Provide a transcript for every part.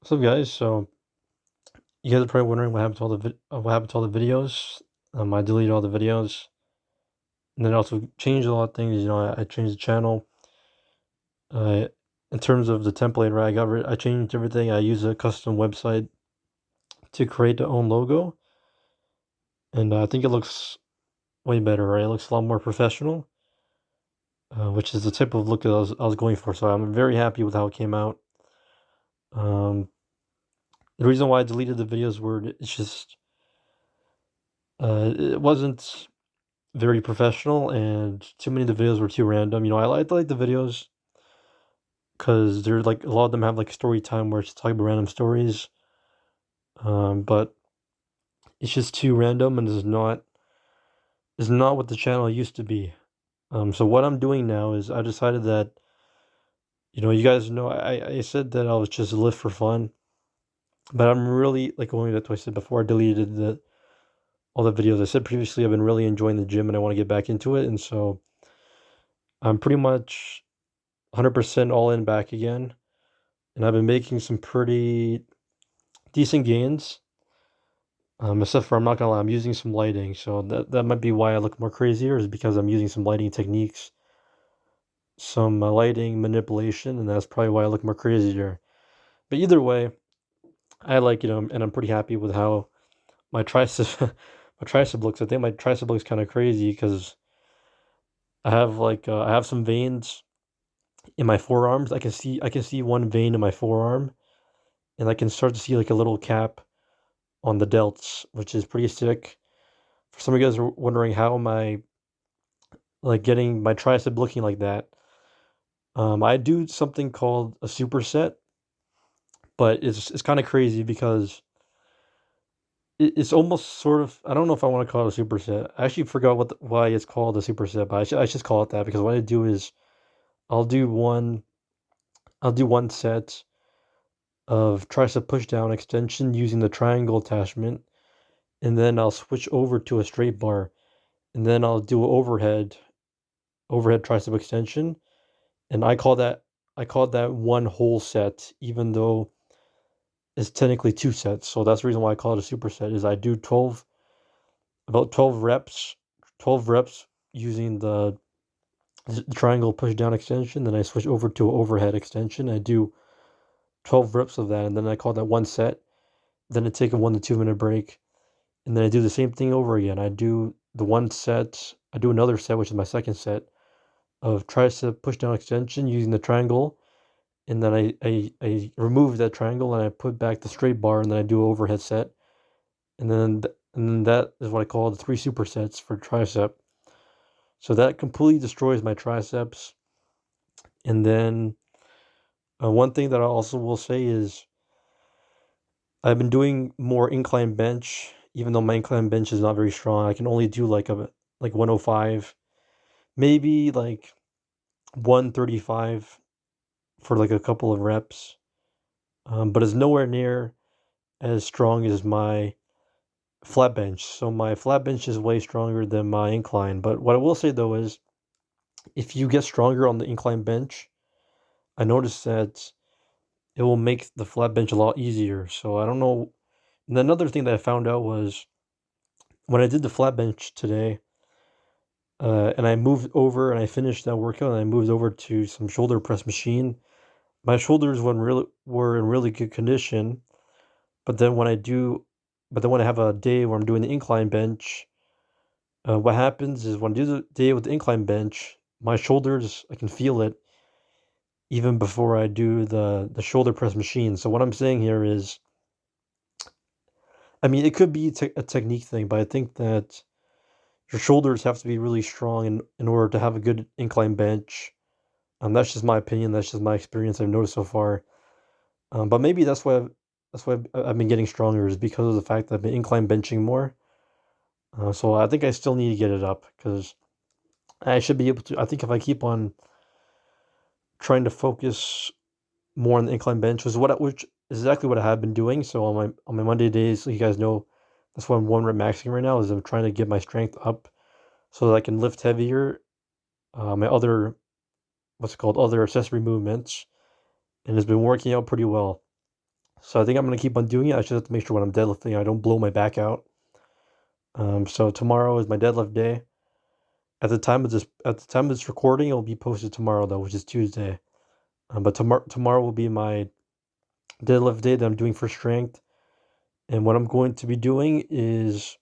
What's up, guys? So you guys are probably wondering what happened to all what happened to all the videos. I deleted all the videos, and then also changed a lot of things. I changed the channel. Uh, in terms of the template, right? I changed everything. I used a custom website to create the own logo, and I think it looks way better, right? It looks a lot more professional, which is the type of look that I was going for. So I'm very happy with how it came out. Um, the reason why I deleted the videos were it's just it wasn't very professional, and too many of the videos were too random. I like the videos because they're like a lot of them have like story time where it's talking about random stories. But it's just too random and is not what the channel used to be. So what I'm doing now is I decided that you guys know I said that I was just live for fun, but I'm really like going back to what I said before I deleted the all the videos. I said previously I've been really enjoying the gym and I want to get back into it, and so I'm pretty much 100% all in back again. And I've been making some pretty decent gains. Except for I'm not gonna lie, I'm using some lighting, so that might be why I look more crazier, is because I'm using some lighting techniques, some lighting manipulation, and that's probably why I look more crazier. But either way, I like and I'm pretty happy with how my tricep my tricep looks. I think my tricep looks kind of crazy because I have some veins in my forearms. I can see one vein in my forearm, and I can start to see like a little cap on the delts, which is pretty sick. For some of you guys are wondering how am I like getting my tricep looking like that. I do something called a superset, but it's kind of crazy because it's almost sort of, I don't know if I want to call it a superset. I actually forgot why it's called a superset, but I should just call it that because what I do is I'll do one I'll do one set of tricep push down extension using the triangle attachment, and then I'll switch over to a straight bar, and then I'll do overhead tricep extension, and I call that one whole set, even though it's technically two sets. So that's the reason why I call it a superset. Is I do 12 reps, 12 reps using the triangle push down extension. Then I switch over to an overhead extension. I do 12 reps of that, and then I call that one set. Then I take a 1 to 2 minute break, and then I do the same thing over again. I do the one set. I do another set, which is my second set of tricep push down extension using the triangle, and then I remove that triangle and I put back the straight bar, and then I do an overhead set, and then that is what I call the three supersets for tricep. So that completely destroys my triceps. And then one thing that I also will say is I've been doing more incline bench, even though my incline bench is not very strong. I can only do like 105, maybe like 135 for like a couple of reps. But it's nowhere near as strong as my flat bench. So my flat bench is way stronger than my incline. But what I will say though is if you get stronger on the incline bench, I noticed that it will make the flat bench a lot easier. So I don't know. And another thing that I found out was when I did the flat bench today, and I moved over and I finished that workout and I moved over to some shoulder press machine. My shoulders were in really good condition, but then when I have a day where I'm doing the incline bench, what happens is when I do the day with the incline bench, my shoulders, I can feel it even before I do the shoulder press machine. So what I'm saying here is, I mean, it could be a technique thing, but I think that your shoulders have to be really strong in order to have a good incline bench. That's just my opinion. That's just my experience I've noticed so far. But maybe that's why I've been getting stronger, is because of the fact that I've been incline benching more. So I think I still need to get it up because I should be able to. I think if I keep on trying to focus more on the incline bench, which is exactly what I have been doing. So on my Monday days, so you guys know, that's why I'm one rep maxing right now. Is I'm trying to get my strength up so that I can lift heavier. My other what's it called other accessory movements, and it's been working out pretty well. So I think I'm gonna keep on doing it. I just have to make sure when I'm deadlifting, I don't blow my back out. So tomorrow is my deadlift day. At the time of this recording, it'll be posted tomorrow though, which is Tuesday. But tomorrow will be my deadlift day that I'm doing for strength. And what I'm going to be doing is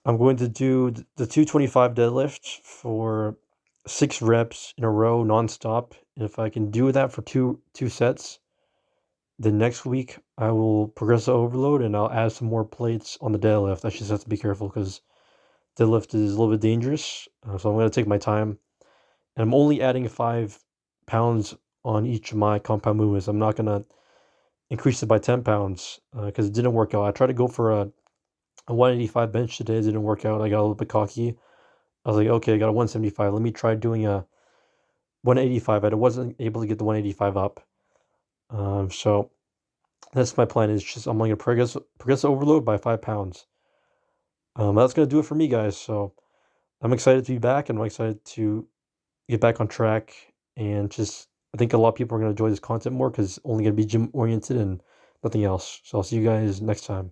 I'm going to do the 225 deadlift for 6 reps in a row nonstop. And if I can do that for two sets, then next week I will progress the overload and I'll add some more plates on the deadlift. I just have to be careful because deadlift is a little bit dangerous. So I'm going to take my time. And I'm only adding 5 pounds on each of my compound movements. I'm not going to increase it by 10 pounds because it didn't work out. I tried to go for a 185 bench today. It didn't work out. I got a little bit cocky. I was like, okay, I got a 175. Let me try doing a 185. I wasn't able to get the 185 up. So that's my plan. Is just I'm going to progress overload by 5 pounds. That's going to do it for me, guys. So I'm excited to be back, and I'm excited to get back on track. And just I think a lot of people are going to enjoy this content more because it's only going to be gym oriented and nothing else. So I'll see you guys next time.